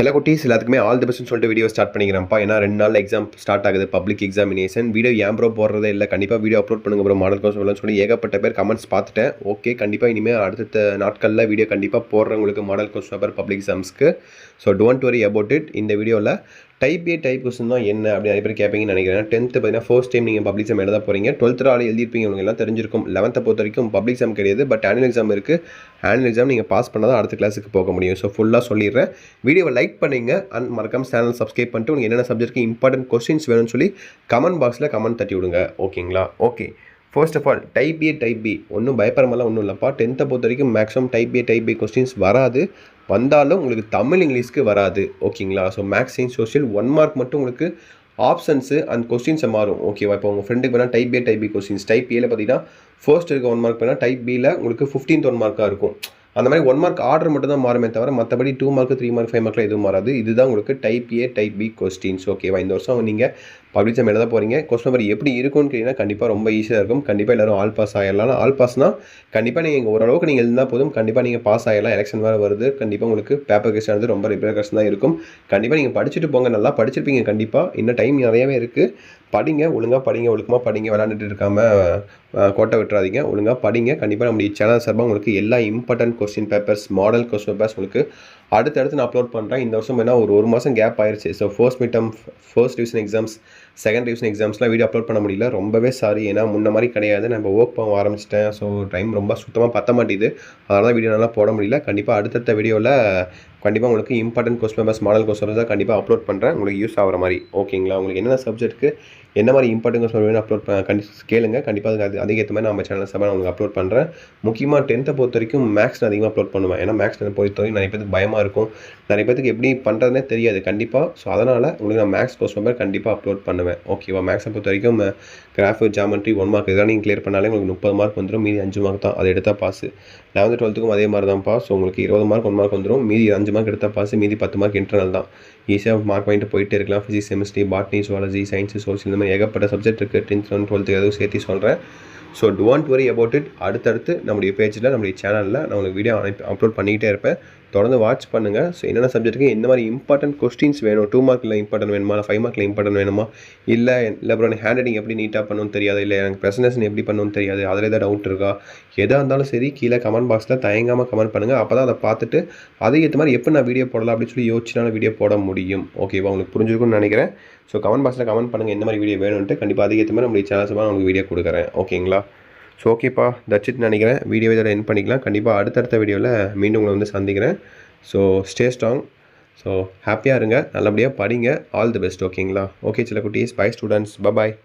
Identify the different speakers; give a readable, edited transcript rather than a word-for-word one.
Speaker 1: சில குட்டீஸ் எல்லாத்துக்குமே ஆல் தி பெஸ்ட்னு சொல்லிட்டு வீடியோ ஸ்டார்ட் பண்ணிக்கிறேன்ப்பா. ஏன்னா 2 நாள் எக்ஸாம் ஸ்டார்ட் ஆகுது, பப்ளிக் எக்ஸாமினேஷன். வீடியோ ஏன் ப்ரோ போடுறதே இல்லை, கண்டிப்பாக வீடியோ அப்லோட் பண்ணுங்க ப்ரோ, மாடல் கோர்ஸ் சொல்லணும்னு சொல்லி ஏகப்பட்ட பேர் கமெண்ட்ஸ் பார்த்துட்டேன். ஓகே, கண்டிப்பாக இனிமேல் அடுத்த நாட்களில் வீடியோ கண்டிப்பாக போடுறேன் உங்களுக்கு மாடல் கோர்ஸ் பேப்பர் பப்ளிக் எக்ஸாம்ஸ்க்கு. So don't worry about it. இந்த வீடியோவில் டைப் ஏ டைப் கொஸ்டின் தான் என்ன அப்படி நிறைய பேர் கேட்பீங்கன்னு நினைக்கிறேன். 10th பார்த்தீங்கன்னா ஃபர்ஸ்ட் டைம் நீங்கள் பப்ளிக் எக்ஸாம் எழுத போகிறீங்க. 12th ஆல் எழுதிருப்பீங்க, உங்களுக்கு எல்லாம் தெரிஞ்சிருக்கும். 11th பொறுத்த வரைக்கும் பப்ளிக் எக்ஸாம் கிடையாது, பட் ஆனுவல் எக்ஸாம் இருக்குது. ஆனுவல் எக்ஸாம் நீங்கள் பாஸ் பண்ணால் தான் அடுத்த கிளாஸுக்கு போக முடியும். ஸோ ஃபுல்லாக சொல்லிடுறேன். வீடியோவை லைக் பண்ணுங்க அண்ட் மறக்காம சேனல் சப்ஸ்கிரைப் பண்ணிட்டு உங்களுக்கு என்னென்ன சப்ஜெக்ட்க்கு இம்பார்ட்டன்ட் கொஸ்டின்ஸ் வேணும்னு சொல்லி கமெண்ட் பாக்ஸில் கமெண்ட் தட்டி விடுங்க. ஓகேங்களா? Okay, first of all type A type B ஒன்றும் பயப்படமெல்லாம் ஒன்றும் இல்லைப்பா. 10th பொறுத்த வரைக்கும் maximum type A type B questions வராது. வந்தாலும் உங்களுக்கு தமிழ் இங்கிலீஷ்க்கு வராது. ஓகேங்களா? So maths science social 1 mark மட்டும் உங்களுக்கு ஆப்ஷன்ஸு அண்ட் கொஸ்டின்ஸை மாறும். ஓகேவா? இப்போ உங்கள் ஃப்ரெண்டுக்கு வேணால் type A type B questions, type ஏல பார்த்தீங்கன்னா ஃபர்ஸ்ட் இருக்க 1 மார்க் வேணால் டைப் பியில் உங்களுக்கு 15th 1 மார்க்காக இருக்கும். அந்த மாதிரி 1 மார்க் ஆர்டர் மட்டும் தான் மாறுமே தவிர மற்றபடி 2 மார்க் 3 மார்க் 5 மார்க்லாம் எதுவும் மாறாது. இதுதான் உங்களுக்கு type A type B questions. ஓகேவா? இந்த வருஷம் நீங்கள் பப்ளிக் எக்ஸாம் எழுத போகிறீங்க. கொஸ்டின் நம்பர் எப்படி இருக்கும்னு கேட்டிங்கன்னா கண்டிப்பாக ரொம்ப ஈஸியாக இருக்கும். கண்டிப்பாக எல்லோரும் ஆல் பாஸ் ஆகிடலாம். ஆல் பாஸ்னால் கண்டிப்பாக நீங்கள் ஓரளவுக்கு நீங்கள் எழுதினா போதும், கண்டிப்பாக நீங்கள் பாஸ் ஆகிடலாம். எலெக்ஷன் வேறு வருது, கண்டிப்பாக உங்களுக்கு பேப்பர் கொஸ்டின் வந்து ரொம்ப ரிப்பேர் கொஸ்டின் தான் இருக்கும். கண்டிப்பாக நீங்கள் படிச்சுட்டு போங்க, நல்லா படிச்சிருப்பீங்க. கண்டிப்பாக இன்னும் டைம் நிறையவே இருக்குது. படிங்க, ஒழுங்காக படிங்க, ஒழுக்கமாக படிங்க, விளாண்டுட்டு இருக்காமல் கோட்டை விட்டுறாதீங்க. ஒழுங்காக படிங்க. கண்டிப்பாக நம்முடைய சேனல் சார்பாக உங்களுக்கு எல்லா important question papers, model question papers உங்களுக்கு அடுத்தடுத்து நான் அப்லோட் பண்ணுறேன். இந்த வருஷம் என்ன ஒரு மாதம் கேப் ஆயிடுச்சு. So first mid term, first division exams, second division எக்ஸாம்ஸ்லாம் வீடியோ அப்லோட் பண்ண முடியல. ரொம்பவே சாரி. ஏன்னா முன்ன மாதிரி கிடையாது, நான் இப்போ ஒர்க் பண்ண ஆரம்பிச்சிட்டேன். ஸோ டைம் ரொம்ப சுத்தமாக பற்ற மாட்டேது. அதனால தான் வீடியோ நல்லா போட முடியல. கண்டிப்பாக அடுத்தடுத்த வீடியோவில் கண்டிப்பாக உங்களுக்கு important question papers, model question papers தான் கண்டிப்பாக அப்லோட் பண்ணுறேன், உங்களுக்கு யூஸ் ஆகிற மாதிரி. ஓகேங்களா? உங்களுக்கு என்னென்ன சப்ஜெக்ட்டுக்கு என்ன மாதிரி இம்பார்ட்டன்ட் கொஸ்டின் வேணும் அப்லோட் கேளுங்க. கண்டிப்பாக அதுக்கேற்ற மாதிரி நம்ம சேனல் சார்பாக நான் உங்களுக்கு அப்லோட் பண்ணுறேன். முக்கியமாக 10th பொறுத்த வரைக்கும் மேக்ஸ் நான் அதிகமாக அப்லோட் பண்ணுவேன். ஏன்னா மேக்ஸ் பொறுத்த வரைக்கும் நிறைய பேருக்கு பயமாக இருக்கும், நிறைய பேருக்கு எப்படி பண்ணுறதுனே தெரியாது கண்டிப்பாக. ஸோ அதனால் உங்களுக்கு நான் மேக்ஸ் கொஸ்டின் பேப்பர் கண்டிப்பாக அப்லோட் பண்ணுவேன். ஓகேவா? மேக்ஸை பொறுத்த வரைக்கும் கிராஃப், ஜாமெட்ரி 1 மார்க் இதெல்லாம் நீங்கள் கிளியர் பண்ணாலே உங்களுக்கு 30 மார்க் வந்துடும். மீதி 5 மார்க் தான், அதை எடுத்தால் பாஸ். 11th 12th அதே மாதிரி தான் பாஸ். உங்களுக்கு 20 மார்க் 1 மார்க் வந்துடும். மீதி 5 மார்க் எடுத்தால் பாஸ். மீதி 10 மார்க் இன்டர்னல் தான். ஈஸியாக மார்க் வாங்கிட்டு போயிட்டே இருக்கலாம். Physics, chemistry, botany, zoology, science, social, இந்த மாதிரி ஏகப்பட்ட சப்ஜெக்ட் இருக்குது. 10th 12th எதுவும் சேர்த்து சொல்கிறேன். So don't worry about it. அடுத்தடுத்து நம்முடைய பேஜில், நம்முடைய சேனலில் நான் உங்களுக்கு வீடியோ அப்லோட் பண்ணிக்கிட்டே இருப்பேன். தொடர்ந்து வாட்ச் பண்ணுங்கள். ஸோ என்னென்ன சப்ஜெக்ட்டுக்கு எந்த மாதிரி இம்பார்ட்டன்ட் கொஸ்டின்ஸ் வேணும், 2 மார்க்கில் இம்பார்ட்டன்ட் வேணுமா, 5 மார்க்கில் இம்பார்ட்டன்ட் வேணுமா, இல்லை ப்ரோ எனக்கு ஹேண்ட் ரைட்டிங் எப்படி நீட்டாக பண்ணணும்னு தெரியாது, இல்லை எனக்கு ப்ரெசன்டேஷன் எப்படி பண்ணணும்னு தெரியாது, அதில் ஏதாவது டவுட் இருக்கா, எதாக இருந்தாலும் சரி கீழே கமெண்ட் பாக்ஸில் தயங்காமல் கமெண்ட் பண்ணுங்கள். அப்போ தான் அதை பார்த்துட்டு அதுக்கேற்ற மாதிரி எப்போ நான் வீடியோ போடலாம் அப்படின்னு சொல்லி யோசிச்சுனால வீடியோ போட முடியும். ஓகேவா? உங்களுக்கு புரிஞ்சிருக்கும்னு நினைக்கிறேன். ஸோ கமெண்ட் பாக்ஸில் கமெண்ட் பண்ணுங்கள் என்ன மாதிரி வீடியோ வேணும்ன்ட்டு. கண்டிப்பாக அதுக்கேற்ற மாதிரி நம்மளுடைய சேனல்ஸ் உங்களுக்கு வீடியோ கொடுக்குறேன். ஓகேங்களா? ஸோ ஓகேப்பா, தட்ஸ் இட் நினைக்கிறேன். வீடியோ இதோட எண்ட் பண்ணிக்கலாம். கண்டிப்பாக அடுத்தடுத்த வீடியோவில் மீண்டும் உங்களை வந்து சந்திக்கிறேன். So stay strong. ஸோ ஹாப்பியாக இருங்க, நல்லபடியாக படிங்க. All the best. ஓகேங்களா? ஓகே சில குட்டீஸ், பை ஸ்டூடெண்ட்ஸ், பாய்.